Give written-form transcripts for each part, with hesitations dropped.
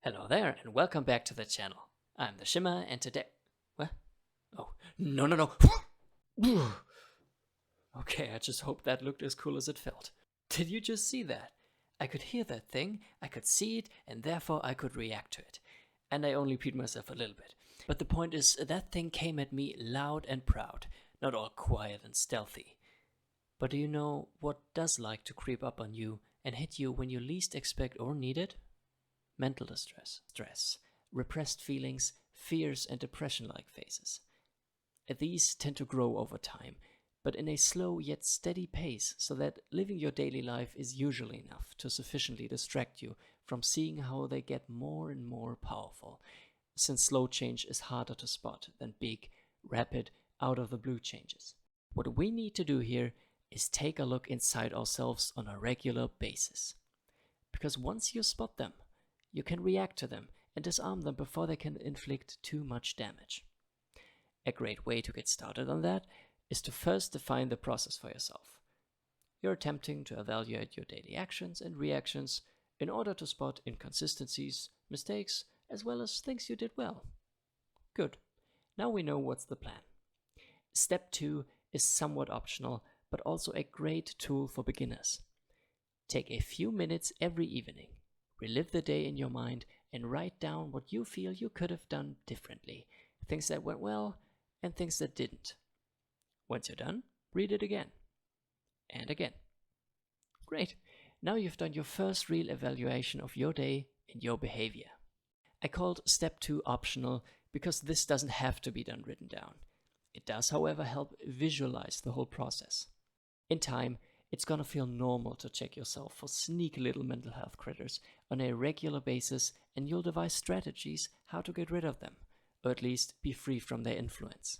Hello there, and welcome back to the channel. I'm the Shimmer, and today... What? Oh, no. Okay, I just hope that looked as cool as it felt. Did you just see that? I could hear that thing, I could see it, and therefore I could react to it. And I only peed myself a little bit. But the point is, that thing came at me loud and proud, not all quiet and stealthy. But do you know what does like to creep up on you and hit you when you least expect or need it? Mental distress, stress, repressed feelings, fears, and depression-like phases. These tend to grow over time, but in a slow yet steady pace, so that living your daily life is usually enough to sufficiently distract you from seeing how they get more and more powerful, since slow change is harder to spot than big, rapid, out-of-the-blue changes. What we need to do here is take a look inside ourselves on a regular basis. Because once you spot them, you can react to them and disarm them before they can inflict too much damage. A great way to get started on that is to first define the process for yourself. You're attempting to evaluate your daily actions and reactions in order to spot inconsistencies, mistakes, as well as things you did well. Good. Now we know what's the plan. Step 2 is somewhat optional, but also a great tool for beginners. Take a few minutes every evening. Relive the day in your mind and write down what you feel you could have done differently, things that went well and things that didn't. Once you're done, read it again and again. Great, now you've done your first real evaluation of your day and your behavior. I called step 2 optional because this doesn't have to be done written down. It does, however, help visualize the whole process. In time, it's gonna feel normal to check yourself for sneaky little mental health critters on a regular basis, and you'll devise strategies how to get rid of them, or at least be free from their influence.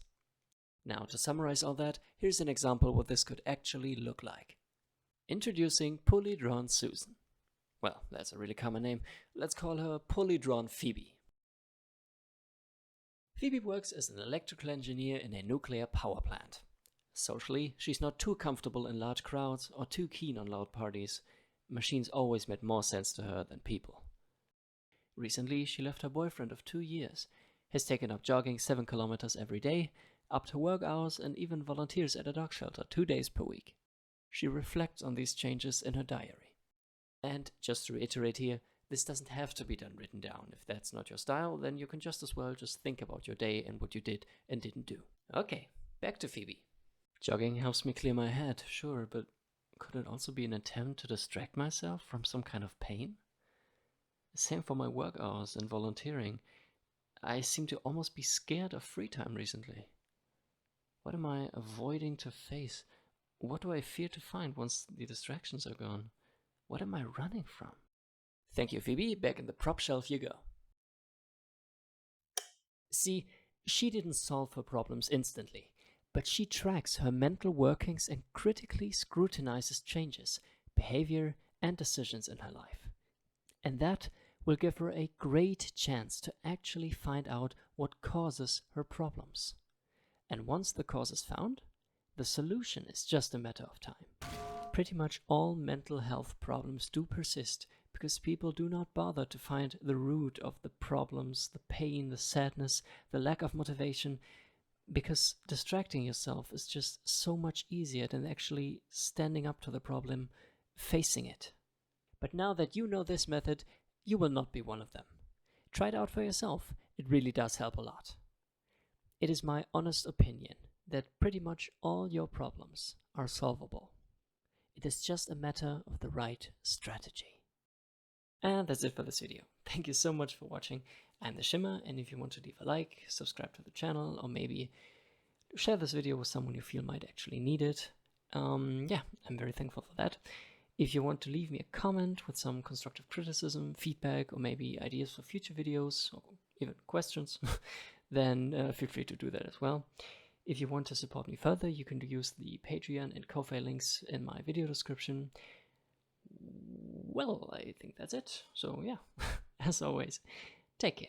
Now, to summarize all that, here's an example what this could actually look like. Introducing Poorly Drawn Susan. Well, that's a really common name. Let's call her Poorly Drawn Phoebe. Phoebe works as an electrical engineer in a nuclear power plant. Socially, she's not too comfortable in large crowds or too keen on loud parties. Machines always made more sense to her than people. Recently, she left her boyfriend of 2 years, has taken up jogging 7 kilometers every day, upped her work hours, and even volunteers at a dog shelter 2 days per week. She reflects on these changes in her diary. And just to reiterate here, this doesn't have to be done written down. If that's not your style, then you can just as well just think about your day and what you did and didn't do. Okay, back to Phoebe. Jogging helps me clear my head, sure, but could it also be an attempt to distract myself from some kind of pain? Same for my work hours and volunteering. I seem to almost be scared of free time recently. What am I avoiding to face? What do I fear to find once the distractions are gone? What am I running from? Thank you, Phoebe. Back in the prop shelf you go. See, she didn't solve her problems instantly, but she tracks her mental workings and critically scrutinizes changes, behavior, and decisions in her life. And that will give her a great chance to actually find out what causes her problems. And once the cause is found, the solution is just a matter of time. Pretty much all mental health problems do persist because people do not bother to find the root of the problems, the pain, the sadness, the lack of motivation, because distracting yourself is just so much easier than actually standing up to the problem, facing it. But now that you know this method, you will not be one of them. Try it out for yourself. It really does help a lot. It is my honest opinion that pretty much all your problems are solvable. It is just a matter of the right strategy. And that's it for this video. Thank you so much for watching. I'm the Shimmer, and if you want to leave a like, subscribe to the channel, or maybe share this video with someone you feel might actually need it, yeah, I'm very thankful for that. If you want to leave me a comment with some constructive criticism, feedback, or maybe ideas for future videos, or even questions, then feel free to do that as well. If you want to support me further, you can use the Patreon and Ko-fi links in my video description. Well, I think that's it. So yeah, as always, take care.